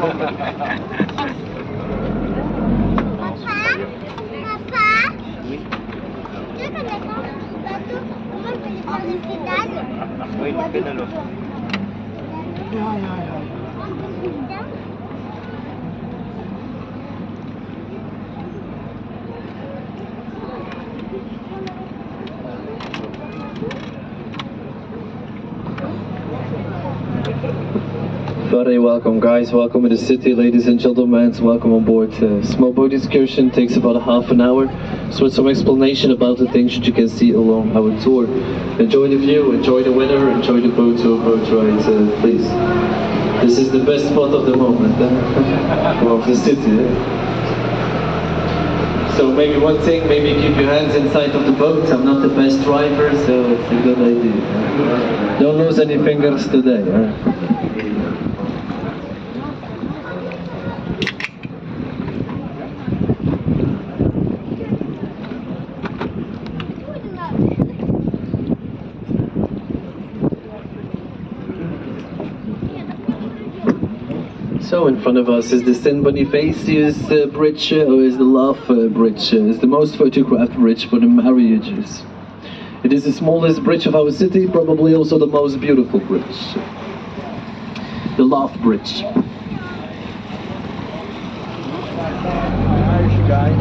Papa, tu connais pas bateau, comment je vais faire le pédale? Oui, le pédalo. Very welcome, guys. Welcome to the city, ladies and gentlemen. Welcome on board. Small boat excursion takes about half an hour. So with some explanation about the things that you can see along our tour. Enjoy the view, enjoy the weather, enjoy the boat tour, boat ride, please. This is the best spot of the moment of the city. So maybe one thing, maybe keep your hands inside of the boat. I'm not the best driver, so it's a good idea. Don't lose any fingers today. So in front of us is the St. Bonifatius Bridge, or is the Love Bridge. It's the most photographed bridge for the marriages. It is the smallest bridge of our city, probably also the most beautiful bridge. The Love Bridge. Irish guy.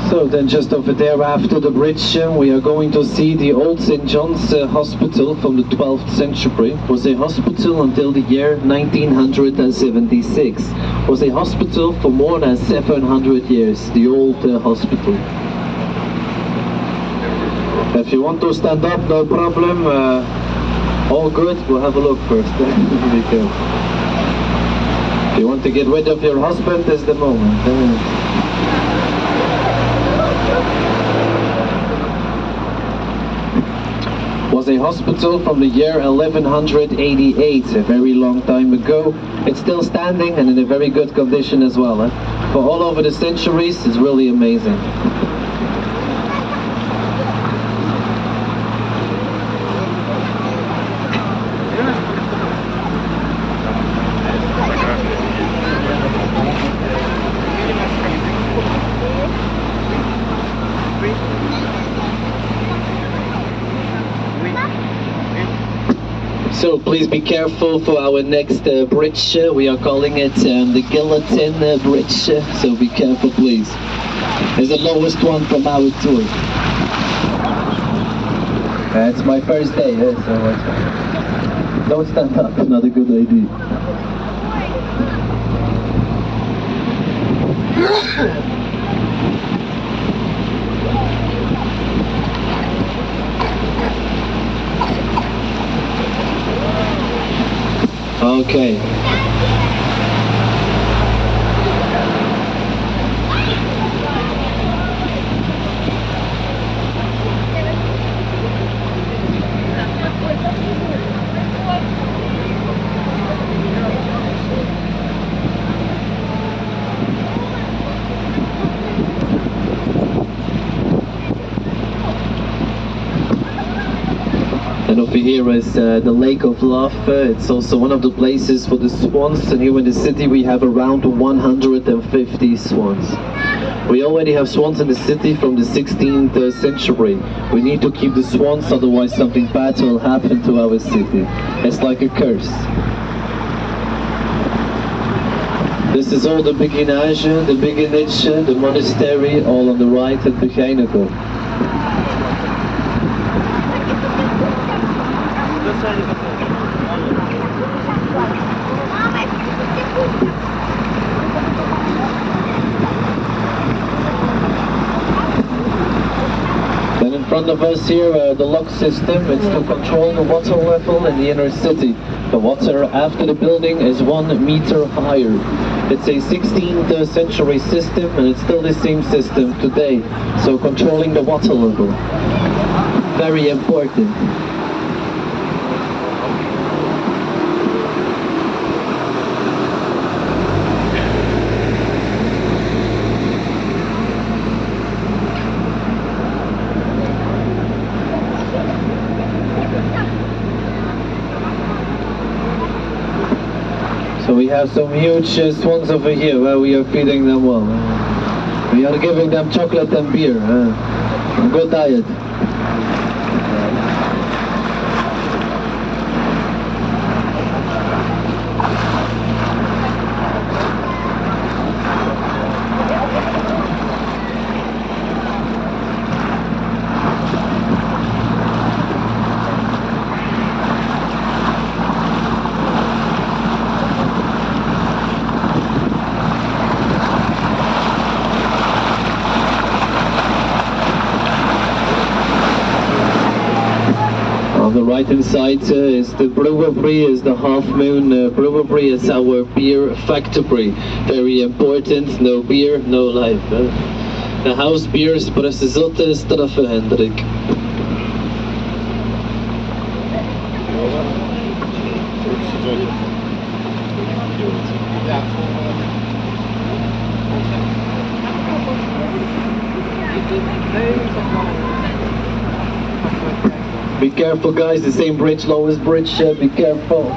So then just over there after the bridge we are going to see the old St. John's Hospital from the 12th century. It was a hospital until the year 1976. It was a hospital for more than 700 years, the old hospital. If you want to stand up, no problem, all good, we'll have a look first. If you want to get rid of your husband, this is the moment. Was a hospital from the year 1188, a very long time ago. It's still standing and in a very good condition as well. For all over the centuries, it's really amazing. So please be careful for our next bridge. We are calling it the Guillotine Bridge. So be careful, please. It's the lowest one from our tour. It's my first day, so don't stand up. Not a good idea. Okay. And over here is the Lake of Love. It's also one of the places for the swans, and here in the city we have around 150 swans. We already have swans in the city from the 16th century. We need to keep the swans, otherwise something bad will happen to our city. It's like a curse. This is all the beguinage, the beguinage, the monastery, all on the right and behind it. front of us here, the lock system. It's to control the water level in the inner city. The water after the building is 1 meter higher. It's a 16th century system, and it's still the same system today. So controlling the water level, very important. So we have some huge swans over here where we are feeding them well. We are giving them chocolate and beer. Good diet. On the right hand side is the Brugge, is the Half Moon. Brugge is our beer factory. Very important, no beer, no life. The house beers, preciszote, straffe Hendrik. Be careful guys, the same bridge, lowest bridge, be careful.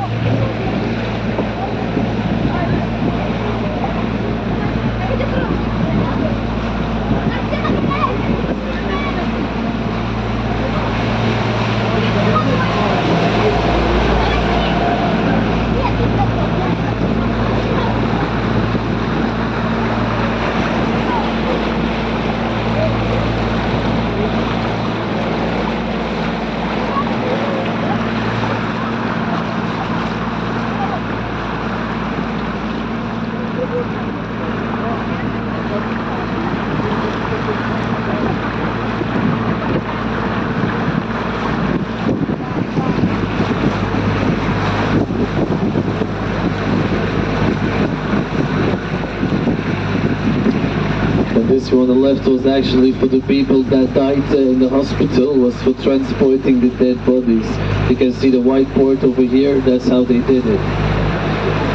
This one on the left was actually for the people that died in the hospital, was for transporting the dead bodies. You can see the white port over here, that's how they did it.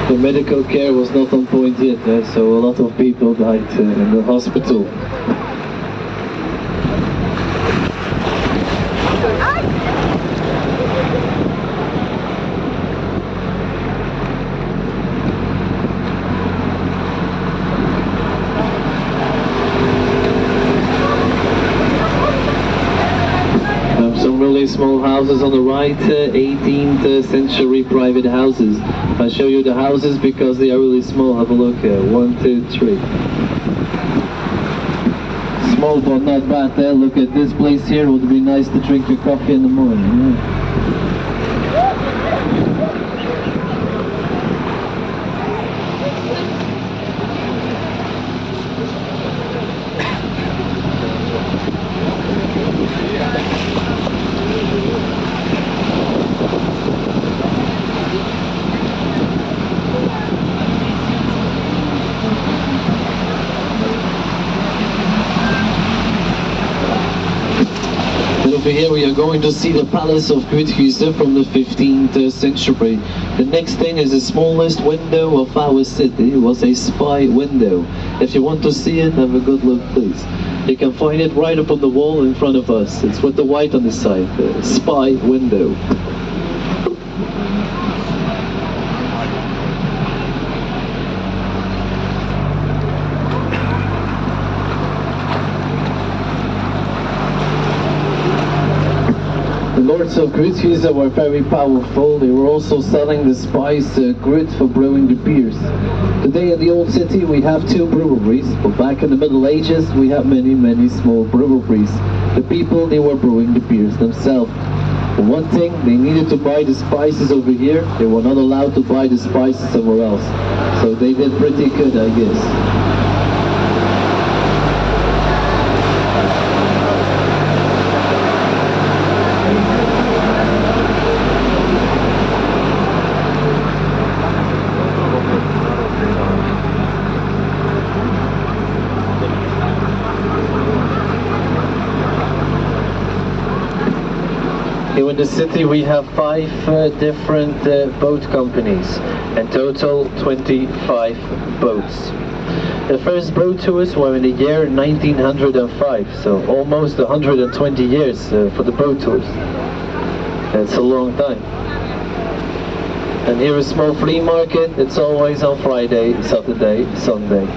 The medical care was not on point yet, so a lot of people died in the hospital. Really small houses on the right, 18th century private houses. I'll show you the houses because they are really small. Have a look. 1, 2, 3. Small but not bad. Look at this place here. It would be nice to drink your coffee in the morning. Over here we are going to see the palace of Brugge from the 15th century. The next thing is the smallest window of our city. It was a spy window. If you want to see it, have a good look please. You can find it right up on the wall in front of us. It's with the white on the side. Spy window. The lords of Brugge were very powerful. They were also selling the spice grit for brewing the beers. Today in the old city we have 2 breweries, but back in the Middle Ages we had many small breweries. The people, they were brewing the beers themselves. For one thing, they needed to buy the spices over here. They were not allowed to buy the spices somewhere else. So they did pretty good, I guess. Here in the city we have 5 different boat companies, in total 25 boats. The first boat tours were in the year 1905, so almost 120 years for the boat tours. That's a long time. And here is a small flea market. It's always on Friday, Saturday, Sunday.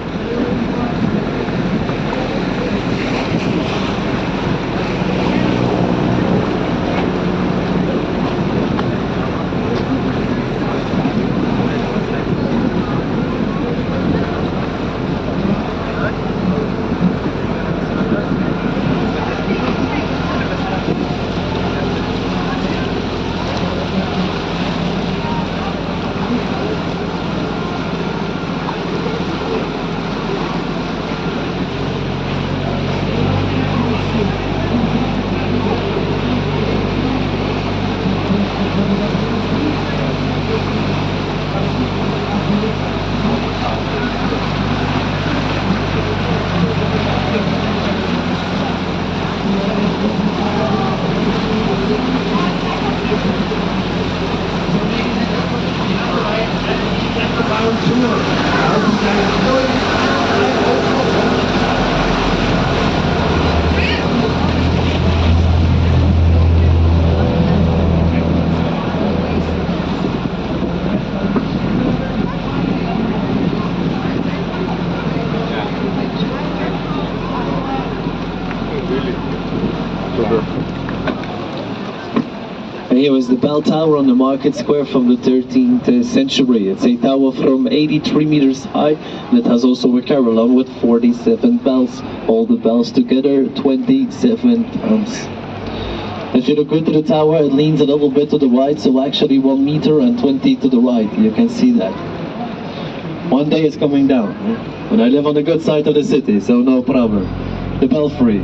And here is the bell tower on the market square from the 13th century. It's a tower from 83 meters high, and it has also a carillon with 47 bells. All the bells together, 27 tons. If you look good to the tower, it leans a little bit to the right, so actually 1 meter and 20 to the right. You can see that. One day it's coming down. And I live on the good side of the city, so no problem. The belfry.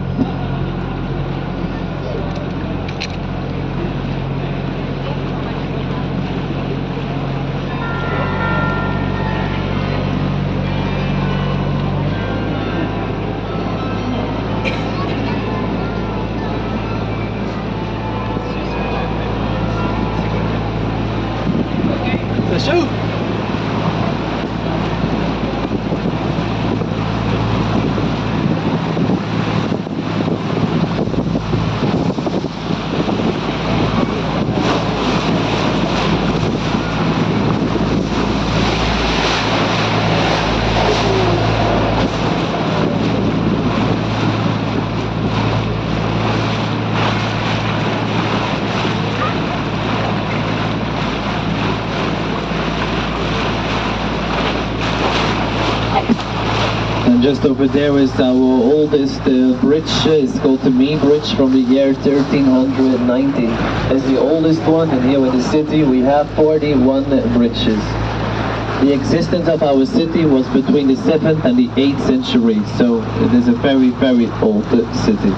Shoot! And just over there is our oldest bridge. It's called the Main Bridge from the year 1390. It's the oldest one, and here in the city we have 41 bridges. The existence of our city was between the 7th and the 8th century, so it is a very, very old city.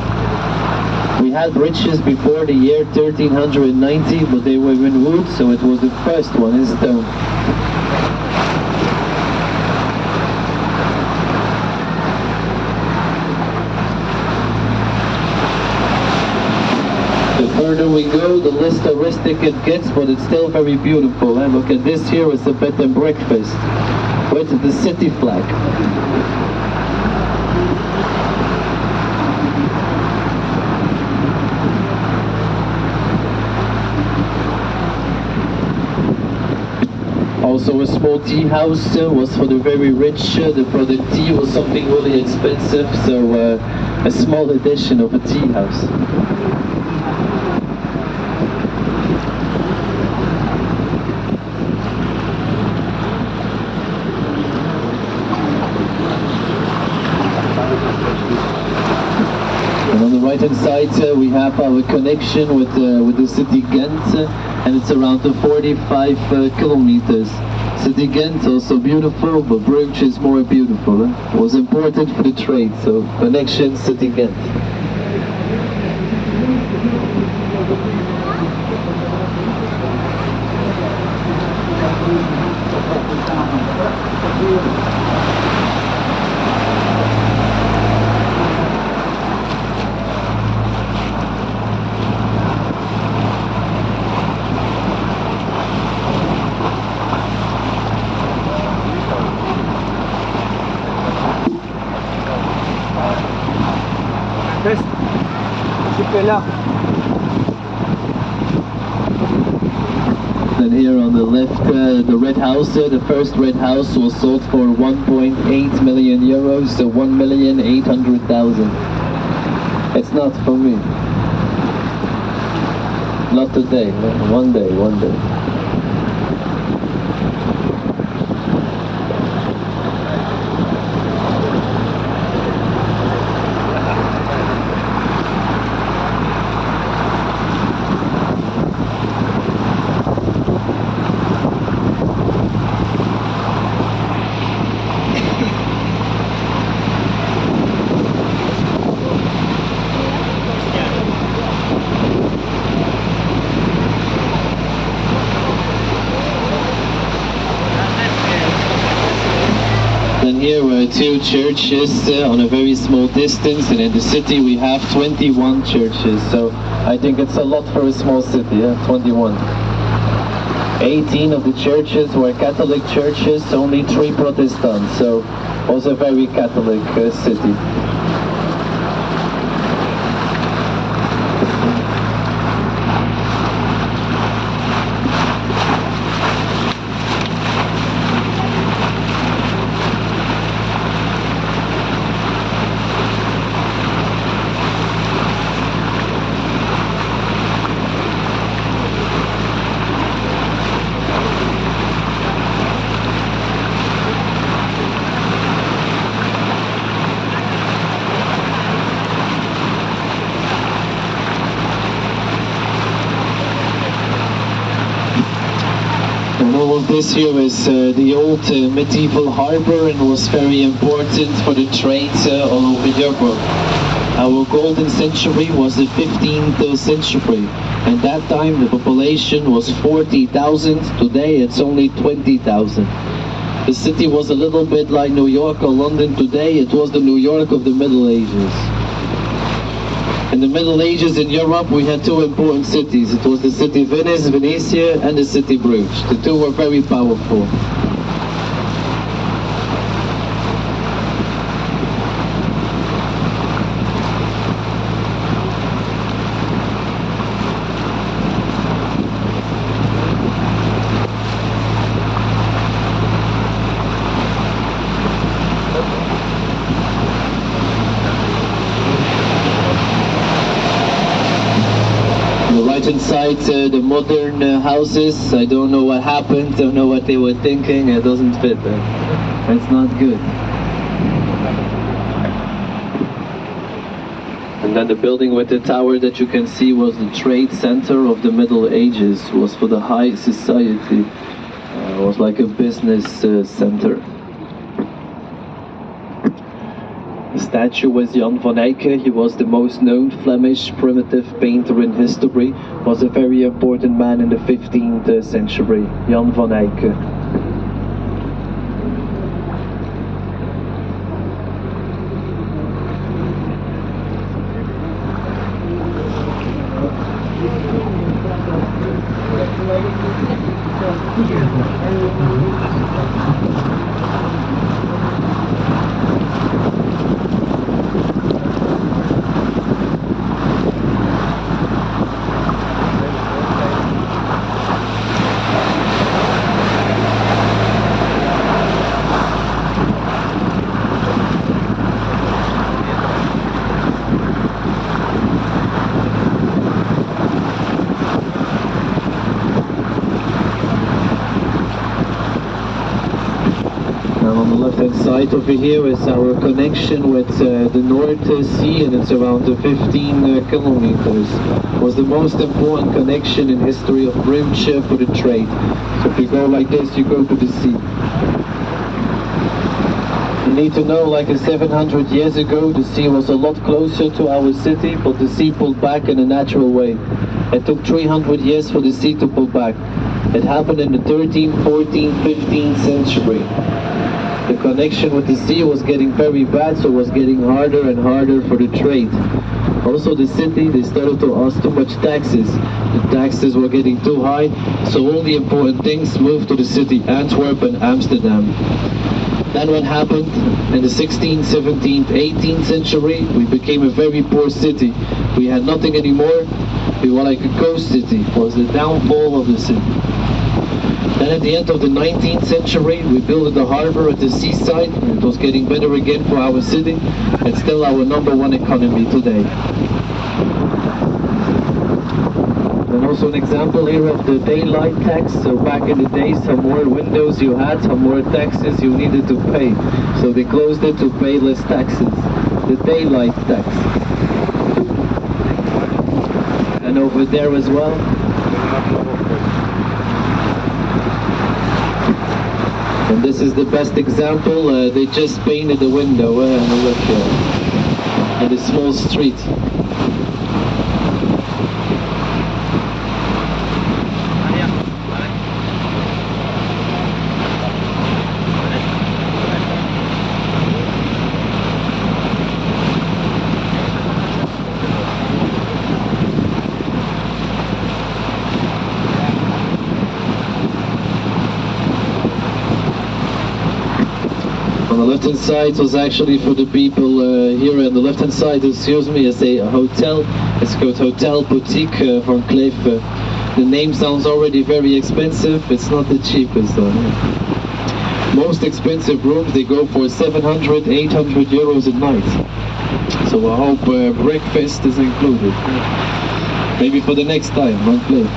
We had bridges before the year 1390, but they were in wood, so it was the first one in stone. The further we go, the less touristic it gets, but it's still very beautiful. And look at this here, it's a bed and breakfast with the city flag. Also a small tea house was for the very rich. The product tea was something really expensive, so a small addition of a tea house. And on the right hand side we have our connection with the city Ghent, and it's around 45 kilometers. City Ghent also beautiful, but Brugge is more beautiful. It was important for the trade, so connection City Ghent. Test. Super là. Then here on the left, the red house, the first red house was sold for 1.8 million euros, so 1,800,000. It's not for me. Not today, one day, one day. And here were two churches on a very small distance, and in the city we have 21 churches, so I think it's a lot for a small city, 21. 18 of the churches were Catholic churches, only 3 Protestants, so it was a very Catholic city. And all of this here is the old medieval harbor, and was very important for the trade all over Europe. Our golden century was the 15th century. At that time the population was 40,000, today it's only 20,000. The city was a little bit like New York or London today, it was the New York of the Middle Ages. In the Middle Ages in Europe we had 2 important cities. It was the city Venice, Venezia, and the city Brugge. The 2 were very powerful. Inside the modern houses, I don't know what happened, don't know what they were thinking, it doesn't fit. It's not good. And then the building with the tower that you can see was the trade center of the Middle Ages, was for the high society, it was like a business center. The statue was Jan van Eyck. He was the most known Flemish primitive painter in history, was a very important man in the 15th century, Jan van Eyck. Side over here is our connection with the North Sea, and it's around 15 kilometers. It was the most important connection in history of Brugge for the trade. So if you go like this, you go to the sea. You need to know, like 700 years ago, the sea was a lot closer to our city, but the sea pulled back in a natural way. It took 300 years for the sea to pull back. It happened in the 13th, 14th, 15th century. The connection with the sea was getting very bad, so it was getting harder and harder for the trade. Also the city, they started to ask too much taxes. The taxes were getting too high, so all the important things moved to the city, Antwerp and Amsterdam. Then what happened in the 16th, 17th, 18th century, we became a very poor city. We had nothing anymore. We were like a ghost city. It was the downfall of the city. Then at the end of the 19th century, we built the harbor at the seaside. It was getting better again for our city. It's still our #1 economy today. And also an example here of the daylight tax. So back in the day, some more windows you had, some more taxes you needed to pay. So they closed it to pay less taxes. The daylight tax. And over there as well. And this is the best example. They just painted the window. Look here. In a small street. On the left hand side was actually for the people here on the left hand side, excuse me, is a hotel. It's called Hotel Boutique from Cleve. The name sounds already very expensive. It's not the cheapest though. Most expensive rooms, they go for 700, 800 euros a night. So I hope breakfast is included. Maybe for the next time, on Cleve.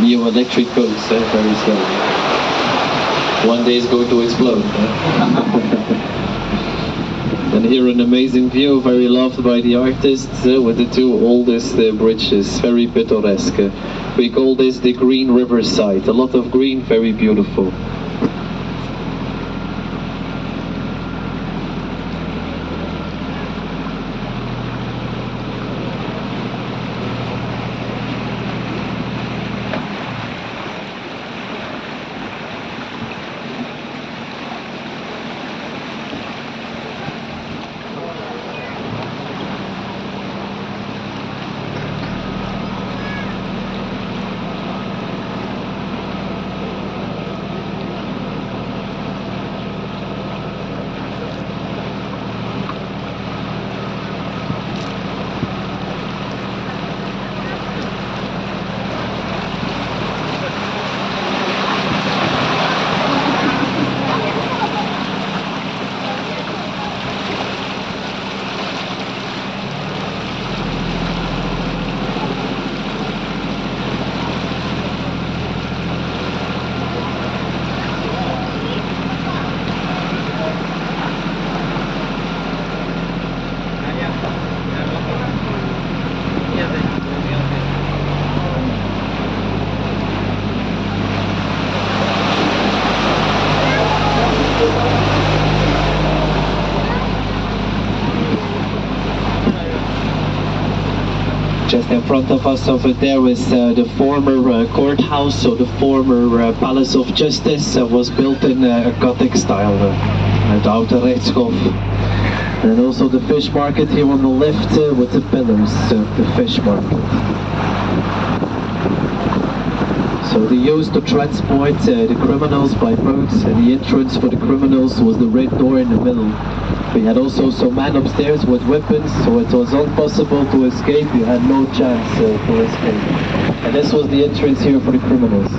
New electric boats, very slow. One day it's going to explode. And here an amazing view, very loved by the artists, with the two oldest bridges, very picturesque. We call this the Green Riverside. A lot of green, very beautiful. Just in front of us over there is the former courthouse, so the former Palace of Justice was built in a Gothic style, het Oude Rechtshof. And also the fish market here on the left with the pillars of the fish market. So they used to transport the criminals by boat, and the entrance for the criminals was the red door in the middle. We had also some men upstairs with weapons, so it was impossible to escape. You had no chance to escape. And this was the entrance here for the criminals.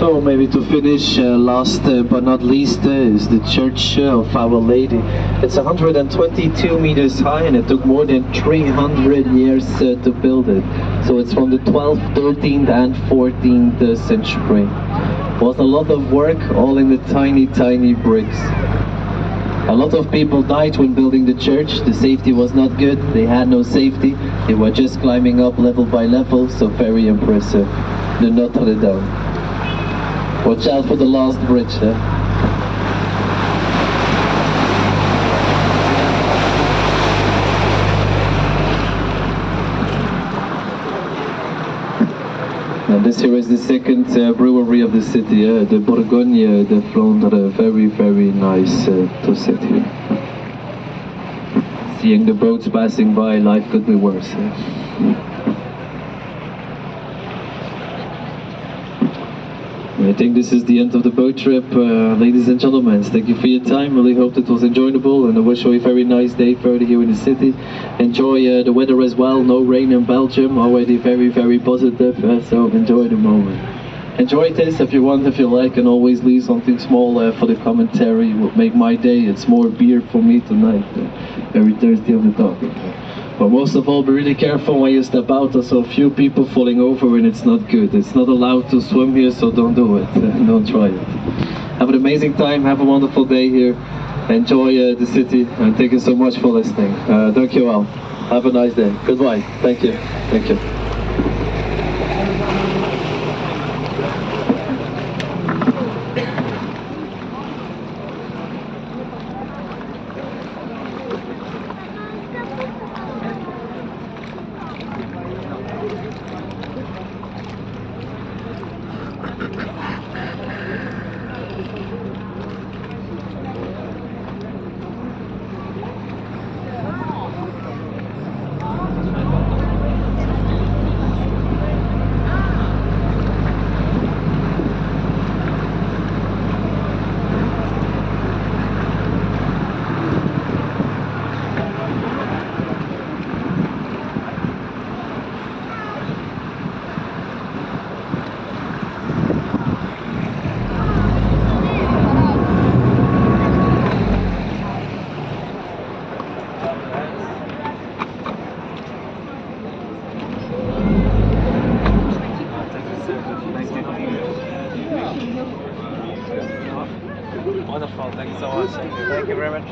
So maybe to finish, last but not least, is the Church of Our Lady. It's 122 meters high and it took more than 300 years to build it. So it's from the 12th, 13th and 14th century. It was a lot of work, all in the tiny bricks. A lot of people died when building the church. The safety was not good, they had no safety. They were just climbing up level by level, so very impressive. The Notre Dame. Watch out for the last bridge, huh? And this here is the second brewery of the city, the Bourgogne de Flandre. Very nice to sit here. Seeing the boats passing by, life could be worse. I think this is the end of the boat trip, ladies and gentlemen. Thank you for your time. Really hope it was enjoyable, and I wish you a very nice day further here in the city. Enjoy the weather as well. No rain in Belgium. Already very positive. So enjoy the moment. Enjoy this if you want, if you like, and always leave something small for the commentary. It will make my day. It's more beer for me tonight. Very thirsty on the topic. But most of all, be really careful when you step out. There's a few people falling over and it's not good. It's not allowed to swim here, so don't do it. Don't try it. Have an amazing time. Have a wonderful day here. Enjoy the city, and thank you so much for listening. Thank you all. Have a nice day. Goodbye. Thank you. Thank you. Wonderful, thank you so much. Thank you very much.